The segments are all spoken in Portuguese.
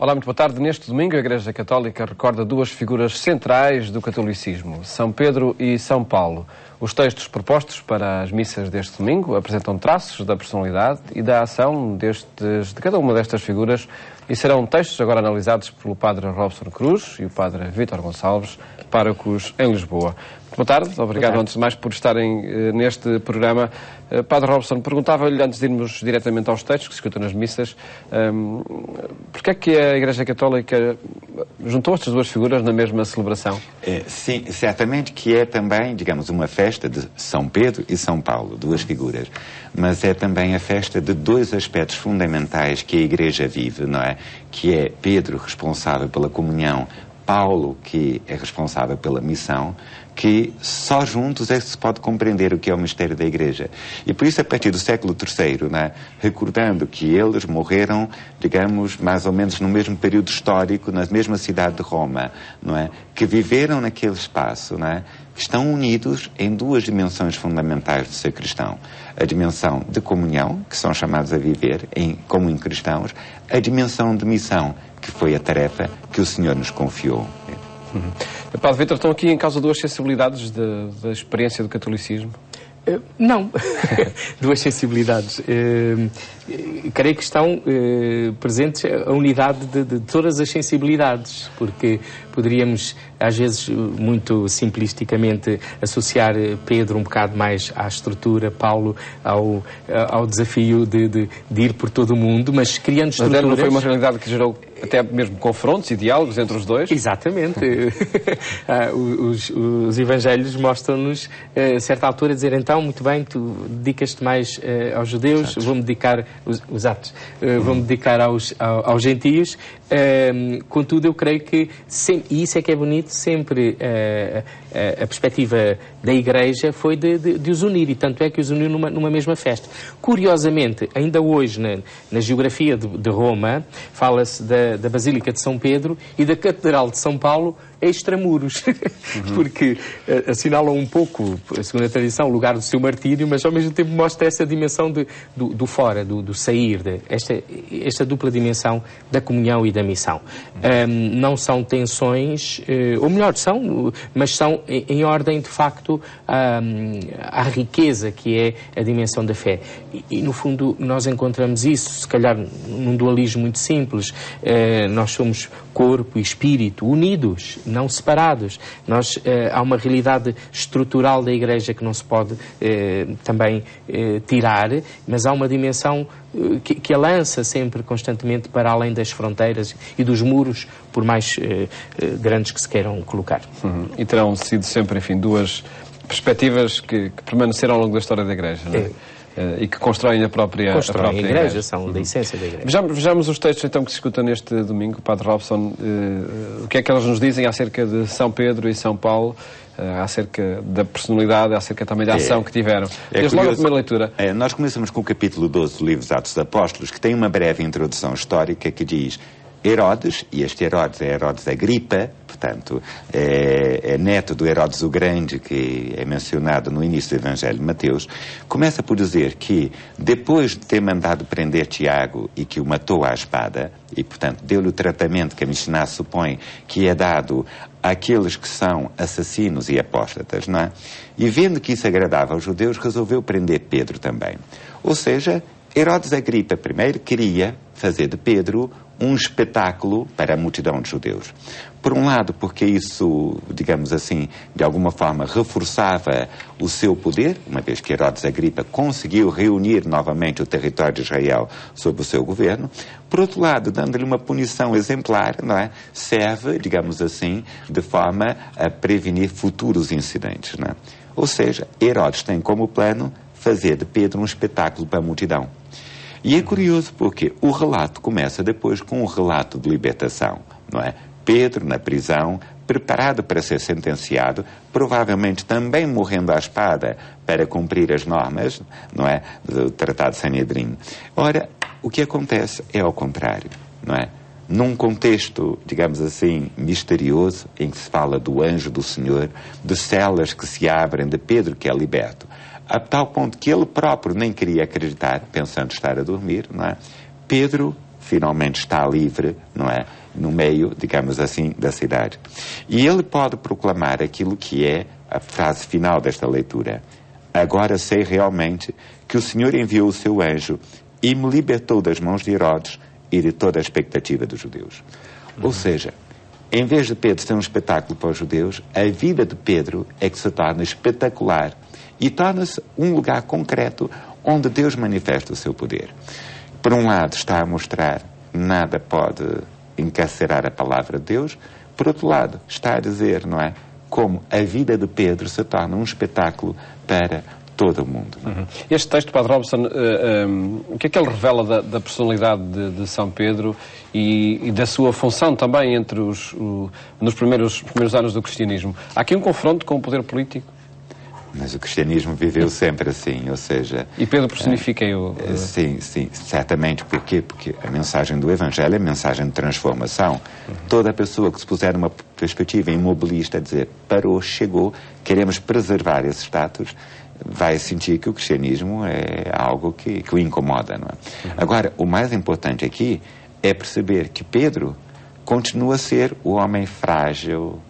Olá, muito boa tarde. Neste domingo, a Igreja Católica recorda duas figuras centrais do catolicismo, São Pedro e São Paulo. Os textos propostos para as missas deste domingo apresentam traços da personalidade e da ação de cada uma destas figuras e serão textos agora analisados pelo Padre Robson Cruz e o Padre Vítor Gonçalves, párocos em Lisboa. Boa tarde, obrigado antes de mais por estarem neste programa. Padre Robson, perguntava-lhe, antes de irmos diretamente aos textos que se escutam nas missas, porque é que a Igreja Católica juntou estas duas figuras na mesma celebração? Sim, certamente que é também, digamos, uma festa de São Pedro e São Paulo, duas figuras, mas é também a festa de dois aspectos fundamentais que a Igreja vive, não é? Que é Pedro, responsável pela comunhão, Paulo, que é responsável pela missão, que só juntos é que se pode compreender o que é o mistério da Igreja. E por isso, a partir do século III, né, recordando que eles morreram, digamos, mais ou menos no mesmo período histórico, na mesma cidade de Roma, não é? Que viveram naquele espaço, né, estão unidos em duas dimensões fundamentais do ser cristão. A dimensão de comunhão, que são chamados a viver como em cristãos, a dimensão de missão, que foi a tarefa que o Senhor nos confiou. Padre Vítor, estão aqui em causa duas sensibilidades da experiência do catolicismo? Não. Duas sensibilidades. Creio que estão presentes a unidade de todas as sensibilidades, porque poderíamos, às vezes, muito simplisticamente, associar Pedro um bocado mais à estrutura, Paulo ao desafio de ir por todo o mundo, mas criando estruturas... Mas não foi uma realidade que gerou até mesmo confrontos e diálogos entre os dois? Exatamente. Os evangelhos mostram-nos, a certa altura, dizer, então, muito bem, tu dedicas-te mais aos judeus, vou-me dedicar, vou-me dedicar aos gentios. Contudo, eu creio que, e isso é que é bonito, sempre a perspectiva da Igreja foi de os unir, e tanto é que os uniu numa mesma festa. Curiosamente, ainda hoje, na geografia de Roma, fala-se da Basílica de São Pedro e da Catedral de São Paulo extramuros, porque assinalam um pouco, segundo a tradição, o lugar do seu martírio, mas ao mesmo tempo mostra essa dimensão do fora, do sair, esta dupla dimensão da comunhão e da missão. Não são tensões, ou melhor, são, mas são em ordem, de facto, à riqueza que é a dimensão da fé. E, no fundo, nós encontramos isso, se calhar, num dualismo muito simples. Nós somos corpo e espírito unidos, não separados. Há uma realidade estrutural da Igreja que não se pode também tirar, mas há uma dimensão que a lança sempre, constantemente, para além das fronteiras e dos muros, por mais grandes que se queiram colocar. E terão sido sempre, enfim, duas perspectivas que permaneceram ao longo da história da Igreja, não é? E que constroem a própria Igreja. São da essência da Igreja. Vejamos os textos então que se escutam neste domingo, Padre Robson. O que é que eles nos dizem acerca de São Pedro e São Paulo, acerca da personalidade, acerca também da ação que tiveram? Desde logo a primeira leitura. Nós começamos com o capítulo 12 do livro dos Atos dos Apóstolos, que tem uma breve introdução histórica que diz: Herodes, e este Herodes é Herodes Agripa, portanto, é neto do Herodes o Grande, que é mencionado no início do Evangelho de Mateus, começa por dizer que, depois de ter mandado prender Tiago e que o matou à espada, e, portanto, deu-lhe o tratamento que a Mishnah supõe que é dado àqueles que são assassinos e apóstatas, não é? E vendo que isso agradava aos judeus, resolveu prender Pedro também. Ou seja, Herodes Agripa I queria fazer de Pedro um espetáculo para a multidão de judeus. Por um lado, porque isso, digamos assim, de alguma forma reforçava o seu poder, uma vez que Herodes Agripa conseguiu reunir novamente o território de Israel sob o seu governo. Por outro lado, dando-lhe uma punição exemplar, não é? Serve, digamos assim, de forma a prevenir futuros incidentes, não é? Ou seja, Herodes tem como plano fazer de Pedro um espetáculo para a multidão. E é curioso porque o relato começa depois com um relato de libertação, não é? Pedro, na prisão, preparado para ser sentenciado, provavelmente também morrendo à espada para cumprir as normas, não é? Do Tratado de Sanedrim. Ora, o que acontece é ao contrário, não é? Num contexto, digamos assim, misterioso, em que se fala do anjo do Senhor, de celas que se abrem, de Pedro que é liberto, a tal ponto que ele próprio nem queria acreditar, pensando estar a dormir, não é? Pedro finalmente está livre, não é? No meio, digamos assim, da cidade. E ele pode proclamar aquilo que é a frase final desta leitura. Agora sei realmente que o Senhor enviou o seu anjo e me libertou das mãos de Herodes e de toda a expectativa dos judeus. Ou seja, em vez de Pedro ser um espetáculo para os judeus, a vida de Pedro é que se torna espetacular e torna-se um lugar concreto onde Deus manifesta o seu poder. Por um lado, está a mostrar nada pode encarcerar a palavra de Deus. Por outro lado, está a dizer, não é, como a vida de Pedro se torna um espetáculo para todo o mundo. Este texto, Padre Robson, o que é que ele revela da personalidade de São Pedro e da sua função também entre nos primeiros anos do cristianismo? Há aqui um confronto com o poder político? Mas o cristianismo viveu sempre assim, ou seja... E Pedro personifica-o? Sim, certamente. Porquê? Porque a mensagem do Evangelho é a mensagem de transformação. Toda pessoa que se puser numa perspectiva imobilista, a dizer, parou, chegou, queremos preservar esse status, vai sentir que o cristianismo é algo que o incomoda, não é? Agora, o mais importante aqui é perceber que Pedro continua a ser o homem frágil,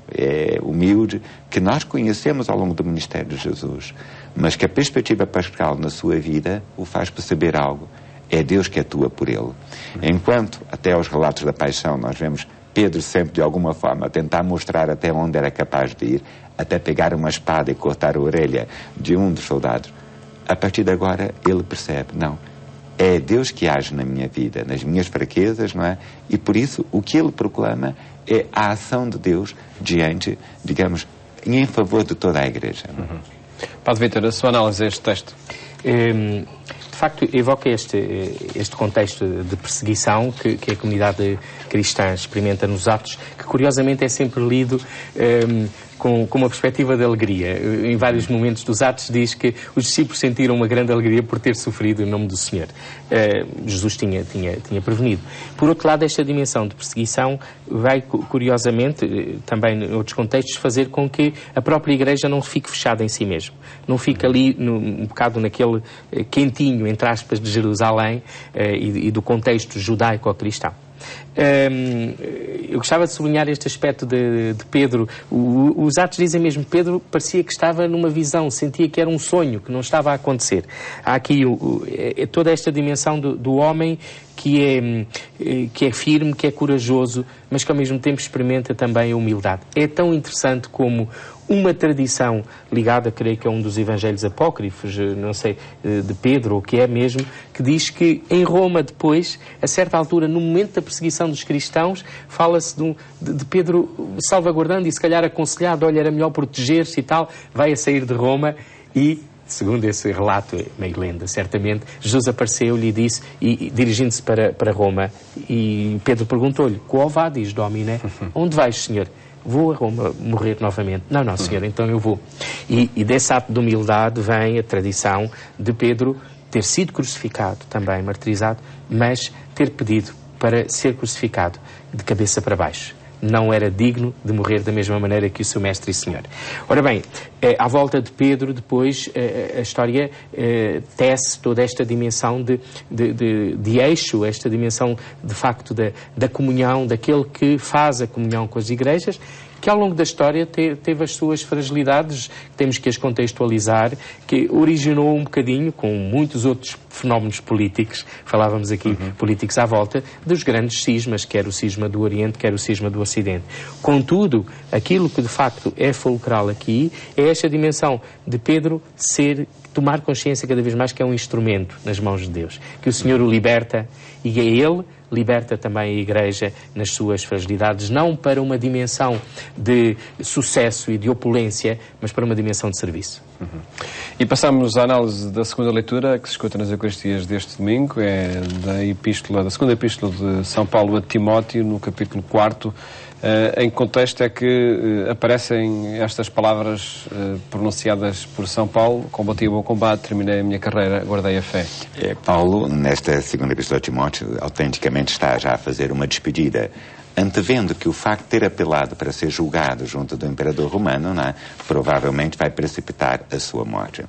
humilde, que nós conhecemos ao longo do ministério de Jesus, mas que a perspectiva pastoral na sua vida o faz perceber algo. É Deus que atua por ele. Enquanto, até aos relatos da paixão, nós vemos Pedro sempre, de alguma forma, a tentar mostrar até onde era capaz de ir, até pegar uma espada e cortar a orelha de um dos soldados. A partir de agora, ele percebe, não, é Deus que age na minha vida, nas minhas fraquezas, não é? E por isso, o que ele proclama é a ação de Deus diante, digamos, em favor de toda a Igreja. Padre Vítor, a sua análise a este texto? De facto, evoca este contexto de perseguição que a comunidade cristã experimenta nos Atos, que curiosamente é sempre lido com uma perspectiva de alegria. Em vários momentos dos Atos diz que os discípulos sentiram uma grande alegria por ter sofrido em nome do Senhor. Jesus tinha prevenido. Por outro lado, esta dimensão de perseguição vai, curiosamente, também em outros contextos, fazer com que a própria Igreja não fique fechada em si mesma. Não fique ali um bocado naquele quentinho, entre aspas, de Jerusalém e do contexto judaico-cristão. Eu gostava de sublinhar este aspecto de Pedro. Os Atos dizem mesmo que Pedro parecia que estava numa visão, sentia que era um sonho, que não estava a acontecer. Há aqui toda esta dimensão do homem que é firme, que é corajoso, mas que ao mesmo tempo experimenta também a humildade. É tão interessante como uma tradição ligada, creio que é um dos evangelhos apócrifos, não sei, de Pedro, ou que é mesmo, que diz que em Roma depois, a certa altura, no momento da perseguição dos cristãos, fala-se de Pedro salvaguardando e se calhar aconselhado, olha, era melhor proteger-se e tal, vai a sair de Roma e, segundo esse relato, é meio lenda, certamente, Jesus apareceu-lhe e disse, e dirigindo-se para Roma, e Pedro perguntou-lhe, qual vadis, Domine? Onde vais, Senhor? Vou a Roma morrer novamente. Não, Senhor, então eu vou. E desse ato de humildade vem a tradição de Pedro ter sido crucificado, também martirizado, mas ter pedido para ser crucificado de cabeça para baixo. Não era digno de morrer da mesma maneira que o seu mestre e senhor. Ora bem, à volta de Pedro, depois, a história tece toda esta dimensão de eixo, esta dimensão, de facto, da comunhão, daquele que faz a comunhão com as igrejas, que ao longo da história teve as suas fragilidades, temos que as contextualizar, que originou um bocadinho, com muitos outros fenómenos políticos, falávamos aqui, políticos à volta, dos grandes cismas, quer o cisma do Oriente, quer o cisma do Ocidente. Contudo, aquilo que de facto é fulcral aqui é esta dimensão de Pedro tomar consciência cada vez mais que é um instrumento nas mãos de Deus, que o Senhor o liberta e é Ele liberta também a Igreja nas suas fragilidades, não para uma dimensão de sucesso e de opulência, mas para uma dimensão de serviço. E passamos à análise da segunda leitura, que se escuta nas Eucaristias deste domingo, é da segunda epístola de São Paulo a Timóteo, no capítulo 4, em que contexto é que aparecem estas palavras pronunciadas por São Paulo: combati o bom combate, terminei a minha carreira, guardei a fé. Paulo, nesta segunda epístola a Timóteo, autenticamente está já a fazer uma despedida antevendo que o facto de ter apelado para ser julgado junto do imperador romano, não é? Provavelmente vai precipitar a sua morte.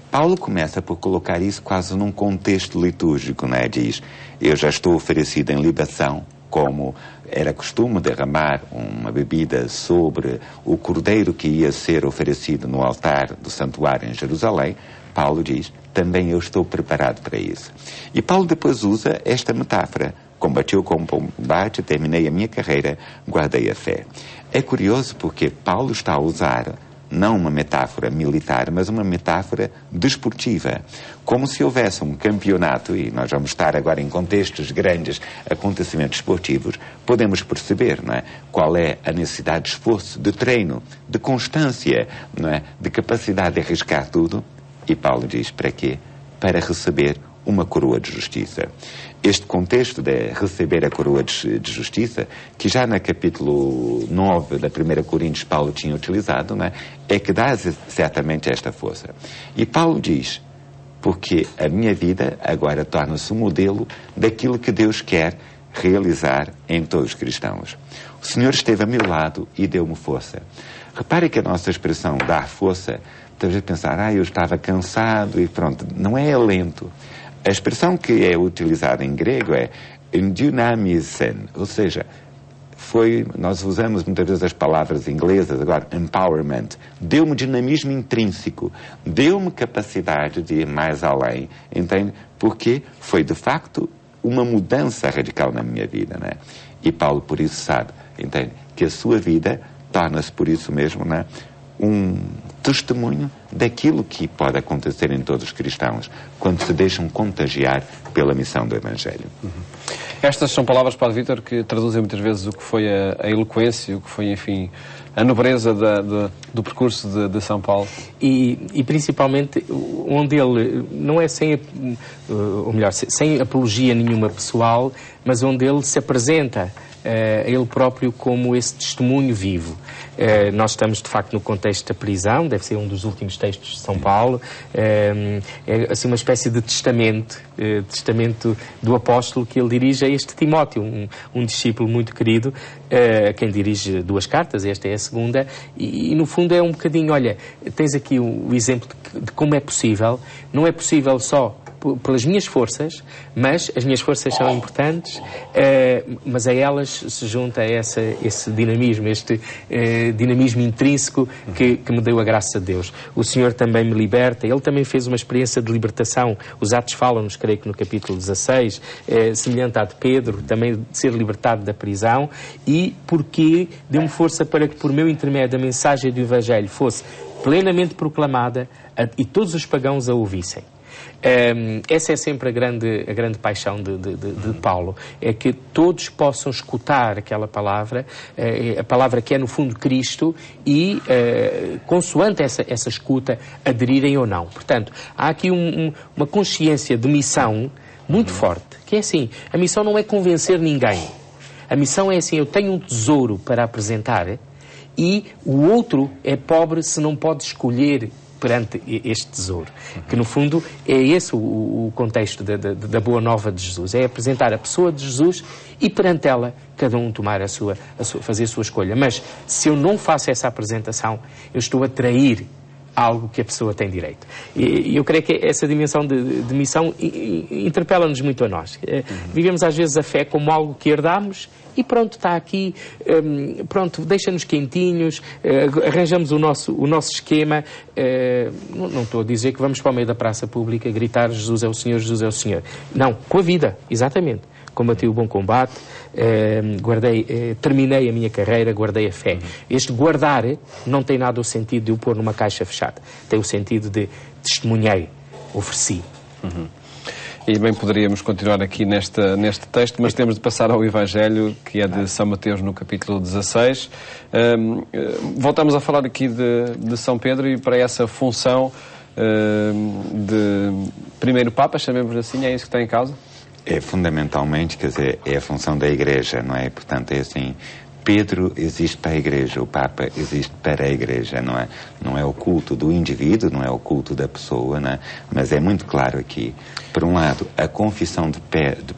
Paulo começa por colocar isso quase num contexto litúrgico, não é? Diz, eu já estou oferecido em libação, como era costume derramar uma bebida sobre o cordeiro que ia ser oferecido no altar do santuário em Jerusalém. Paulo diz, também eu estou preparado para isso. E Paulo depois usa esta metáfora, combati o combate, terminei a minha carreira, guardei a fé. É curioso porque Paulo está a usar não uma metáfora militar, mas uma metáfora desportiva. Como se houvesse um campeonato, e nós vamos estar agora em contextos grandes, acontecimentos esportivos, podemos perceber, não é, qual é a necessidade de esforço, de treino, de constância, não é, de capacidade de arriscar tudo. E Paulo diz, para quê? Para receber uma coroa de justiça. Este contexto de receber a coroa de justiça, que já no capítulo 9 da 1 Coríntios Paulo tinha utilizado, não é? É que dá certamente esta força. E Paulo diz, porque a minha vida agora torna-se um modelo daquilo que Deus quer realizar em todos os cristãos. O Senhor esteve a meu lado e deu-me força. Repare que a nossa expressão dar força, talvez pensar, eu estava cansado e pronto, não é alento. A expressão que é utilizada em grego é endynamisen, ou seja, nós usamos muitas vezes as palavras inglesas, agora, empowerment, deu-me dinamismo intrínseco, deu-me capacidade de ir mais além, entende? Porque foi, de facto, uma mudança radical na minha vida, né? E Paulo, por isso, sabe, entende? Que a sua vida torna-se, por isso mesmo, né, um testemunho daquilo que pode acontecer em todos os cristãos quando se deixam contagiar pela missão do Evangelho. Estas são palavras, Padre Vítor, que traduzem muitas vezes o que foi a eloquência, o que foi, enfim, a nobreza do percurso de São Paulo. E principalmente onde ele não é sem apologia nenhuma pessoal, mas onde ele se apresenta a ele próprio como esse testemunho vivo. Nós estamos, de facto, no contexto da prisão, deve ser um dos últimos textos de São Paulo, é assim uma espécie de testamento do apóstolo que ele dirige a este Timóteo, um discípulo muito querido, a quem dirige 2 cartas, esta é a segunda, e no fundo é um bocadinho, olha, tens aqui o exemplo de como é possível, não é possível só pelas minhas forças, mas as minhas forças são importantes, mas a elas se junta esse dinamismo, este dinamismo intrínseco que me deu a graça de Deus. O Senhor também me liberta, Ele também fez uma experiência de libertação. Os Atos falam-nos, creio que no capítulo 16, semelhante à de Pedro, também de ser libertado da prisão, e porque deu-me força para que por meu intermédio a mensagem do Evangelho fosse plenamente proclamada e todos os pagãos a ouvissem. Essa é sempre a grande paixão de Paulo, é que todos possam escutar aquela palavra, a palavra que é no fundo Cristo, e consoante essa escuta aderirem ou não. Portanto, há aqui uma consciência de missão muito forte, que é assim, a missão não é convencer ninguém, a missão é assim, eu tenho um tesouro para apresentar e o outro é pobre se não pode escolher perante este tesouro, que no fundo é esse o contexto da boa nova de Jesus, é apresentar a pessoa de Jesus e perante ela cada um tomar fazer a sua escolha. Mas se eu não faço essa apresentação, eu estou a trair algo que a pessoa tem direito. E eu creio que essa dimensão de missão interpela-nos muito a nós. Vivemos às vezes a fé como algo que herdamos e pronto, está aqui, pronto, deixa-nos quentinhos, arranjamos o nosso esquema. Não estou a dizer que vamos para o meio da praça pública gritar Jesus é o Senhor, Jesus é o Senhor. Não, com a vida, exatamente. Combati o bom combate, terminei a minha carreira, guardei a fé. Este guardar não tem nada o sentido de o pôr numa caixa fechada. Tem o sentido de testemunhei, ofereci. E bem poderíamos continuar aqui neste texto, mas temos de passar ao Evangelho, que é de São Mateus, no capítulo 16. Voltamos a falar aqui de São Pedro e para essa função de primeiro Papa, chamemos assim, é isso que está em causa? É fundamentalmente, quer dizer, é a função da Igreja, não é? Portanto, é assim, Pedro existe para a Igreja, o Papa existe para a Igreja, não é? Não é o culto do indivíduo, não é o culto da pessoa, não é? Mas é muito claro aqui, por um lado, a confissão de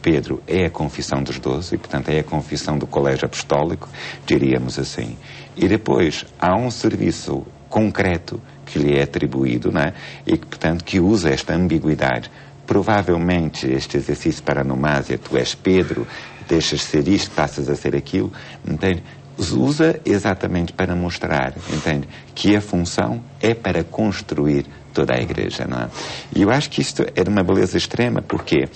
Pedro é a confissão dos 12, e portanto é a confissão do Colégio Apostólico, diríamos assim. E depois há um serviço concreto que lhe é atribuído, não é? E que, portanto, que usa esta ambiguidade. Provavelmente este exercício para a nomásia, tu és Pedro, deixas de ser isto, passas a ser aquilo, entende? Usa exatamente para mostrar, entende? Que a função é para construir toda a Igreja, não é? E eu acho que isto é de uma beleza extrema, porquê?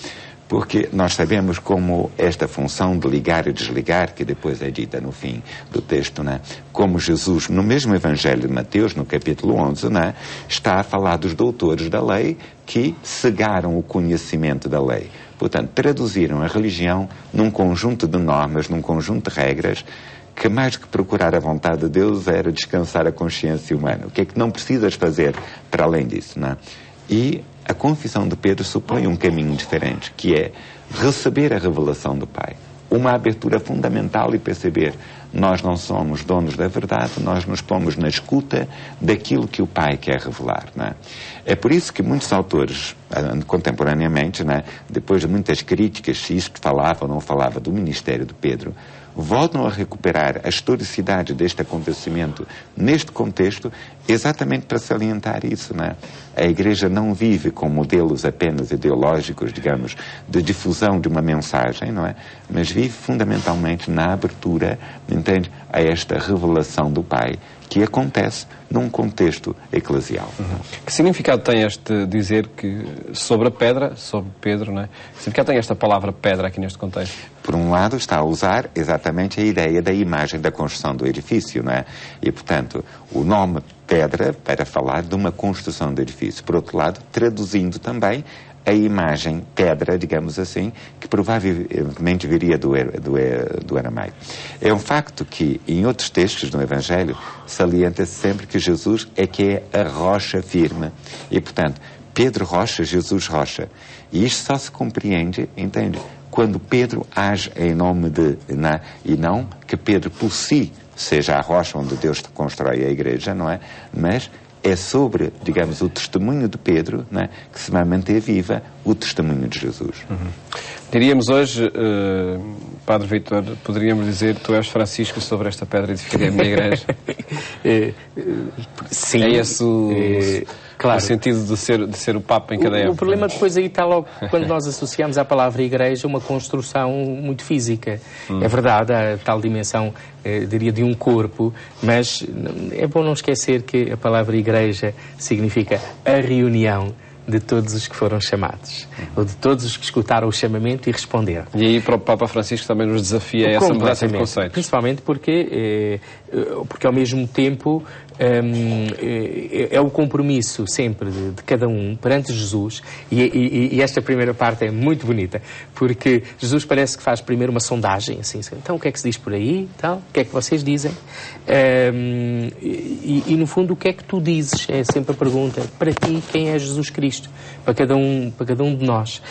Porque nós sabemos como esta função de ligar e desligar, que depois é dita no fim do texto, não é? Como Jesus, no mesmo Evangelho de Mateus, no capítulo 11, não é? Está a falar dos doutores da lei que cegaram o conhecimento da lei. Portanto, traduziram a religião num conjunto de normas, num conjunto de regras, que mais que procurar a vontade de Deus era descansar a consciência humana. O que é que não precisas fazer para além disso, não é? E a confissão de Pedro supõe um caminho diferente, que é receber a revelação do Pai. Uma abertura fundamental e perceber, nós não somos donos da verdade, nós nos pomos na escuta daquilo que o Pai quer revelar, não é? É por isso que muitos autores, contemporaneamente, não é? Depois de muitas críticas, se isto falava ou não falava do ministério de Pedro, voltam a recuperar a historicidade deste acontecimento neste contexto, exatamente para salientar isso, não é? A Igreja não vive com modelos apenas ideológicos, digamos, de difusão de uma mensagem, não é? Mas vive fundamentalmente na abertura, entende, a esta revelação do Pai, que acontece num contexto eclesial. Que significado tem este dizer que sobre a pedra, sobre Pedro, não é? Que significado tem esta palavra pedra aqui neste contexto? Por um lado, está a usar exatamente a ideia da imagem da construção do edifício, não é? E, portanto, o nome pedra para falar de uma construção do edifício. Por outro lado, traduzindo também a imagem pedra, digamos assim, que provavelmente viria do aramaico. É um facto que, em outros textos do Evangelho, salienta-se sempre que Jesus é que é a rocha firme. E, portanto, Pedro rocha, Jesus rocha. E isto só se compreende, entende? Quando Pedro age em nome de, não, e não que Pedro por si seja a rocha onde Deus constrói a Igreja, não é? Mas é sobre, digamos, o testemunho de Pedro, não é? Que se vai manter viva o testemunho de Jesus. Diríamos hoje, Padre Vítor, poderíamos dizer, tu és Francisco, sobre esta pedra edificarei a minha igreja. Sim. É esse claro, o sentido de ser o Papa em cada época. O problema depois aí está logo, quando nós associamos à palavra igreja uma construção muito física. É verdade, há tal dimensão, diria, de um corpo, mas é bom não esquecer que a palavra igreja significa a reunião de todos os que foram chamados, ou de todos os que escutaram o chamamento e responderam. E aí para o Papa Francisco também nos desafia essa mudança de conceitos. Principalmente porque ao mesmo tempo é o compromisso sempre de cada um perante Jesus, e esta primeira parte é muito bonita, porque Jesus parece que faz primeiro uma sondagem, assim, então o que é que se diz por aí, então, o que é que vocês dizem? E no fundo o que é que tu dizes? É sempre a pergunta, para ti quem é Jesus Cristo? Para cada um de nós.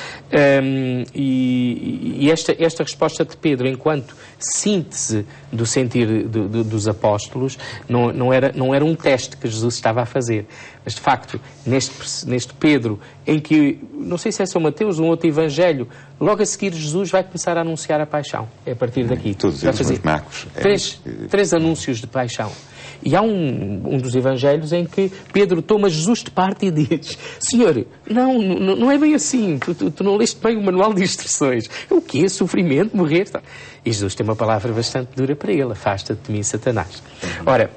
E esta resposta de Pedro, enquanto síntese do sentir dos apóstolos, não era um teste que Jesus estava a fazer. Mas, de facto, neste Pedro, em que, não sei se é São Mateus ou um outro Evangelho, logo a seguir Jesus vai começar a anunciar a paixão. É a partir daqui. Todos vai fazer Marcos. Três anúncios de paixão. E há um dos Evangelhos em que Pedro toma Jesus de parte e diz: Senhor, não é bem assim, tu não leste bem o manual de instruções. O quê? Sofrimento, morrer? E Jesus tem uma palavra bastante dura para ele: afasta-te de mim, Satanás. Ora,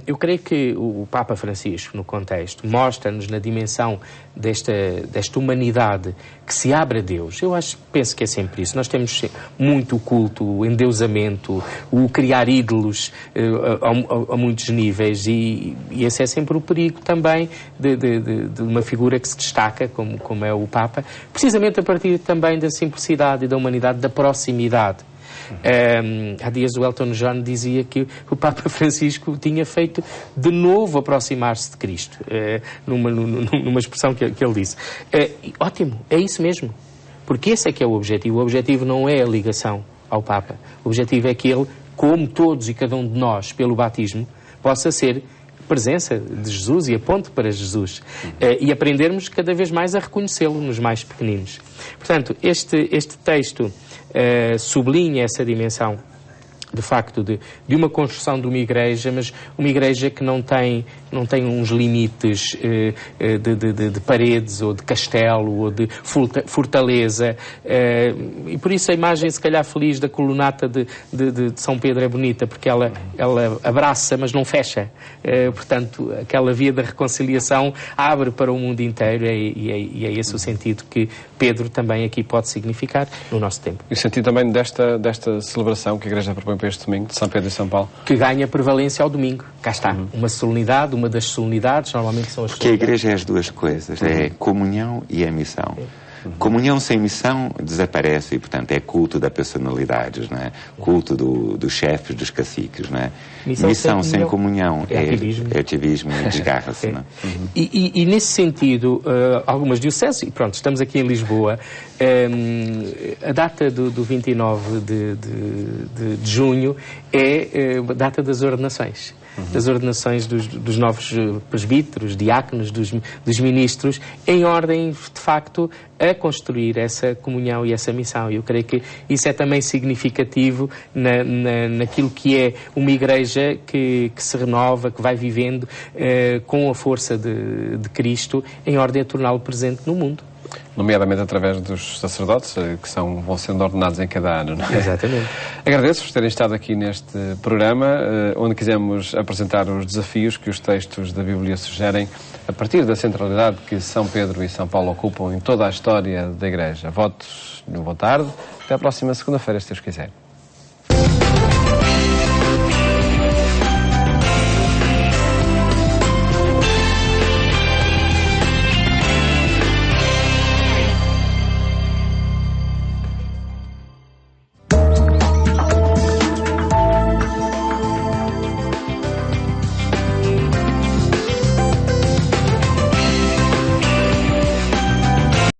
eu creio que o Papa Francisco, no contexto, mostra-nos na dimensão desta humanidade que se abre a Deus. Penso que é sempre isso. Nós temos muito o culto, o endeusamento, o criar ídolos a muitos níveis, e esse é sempre o perigo também de uma figura que se destaca, como é o Papa, precisamente a partir também da simplicidade e da humanidade, da proximidade. Há dias o Elton John dizia que o Papa Francisco tinha feito de novo aproximar-se de Cristo, numa expressão que ele disse. Ótimo, é isso mesmo, porque esse é que é o objetivo. O objetivo não é a ligação ao Papa, o objetivo é que ele como todos e cada um de nós, pelo batismo, possa ser presença de Jesus e a ponte para Jesus. E aprendermos cada vez mais a reconhecê-lo nos mais pequeninos. Portanto, este texto sublinha essa dimensão, de facto, de uma construção de uma igreja, mas uma igreja que não tem uns limites de paredes, ou de castelo, ou de fortaleza, e por isso a imagem, se calhar, feliz da colunata de São Pedro é bonita, porque ela abraça, mas não fecha. Portanto, aquela via da reconciliação abre para o mundo inteiro, e é esse o sentido que Pedro também aqui pode significar no nosso tempo. E o sentido também desta celebração que a Igreja propõe para este domingo, de São Pedro e São Paulo? Que ganha prevalência ao domingo. Cá está. Uma solenidade, uma das solenidades, normalmente são as Porque a Igreja é as duas coisas, é comunhão e é missão. Comunhão sem missão desaparece e, portanto, é culto da personalidades, não é? Culto dos chefes, dos caciques, não é? Missão sem comunhão é ativismo e desgarra-se, não é? E nesse sentido, algumas dioceses, e pronto, estamos aqui em Lisboa, a data do 29 de junho é a data das ordenações. Das ordenações dos novos presbíteros, diáconos, dos ministros, em ordem, de facto, a construir essa comunhão e essa missão. E eu creio que isso é também significativo naquilo que é uma igreja que se renova, que vai vivendo com a força de Cristo, em ordem a torná-lo presente no mundo. Nomeadamente através dos sacerdotes, que vão sendo ordenados em cada ano, não é? Exatamente. Agradeço-vos terem estado aqui neste programa, onde quisemos apresentar os desafios que os textos da Bíblia sugerem a partir da centralidade que São Pedro e São Paulo ocupam em toda a história da Igreja. Votos, boa tarde, até à próxima segunda-feira, se Deus quiser.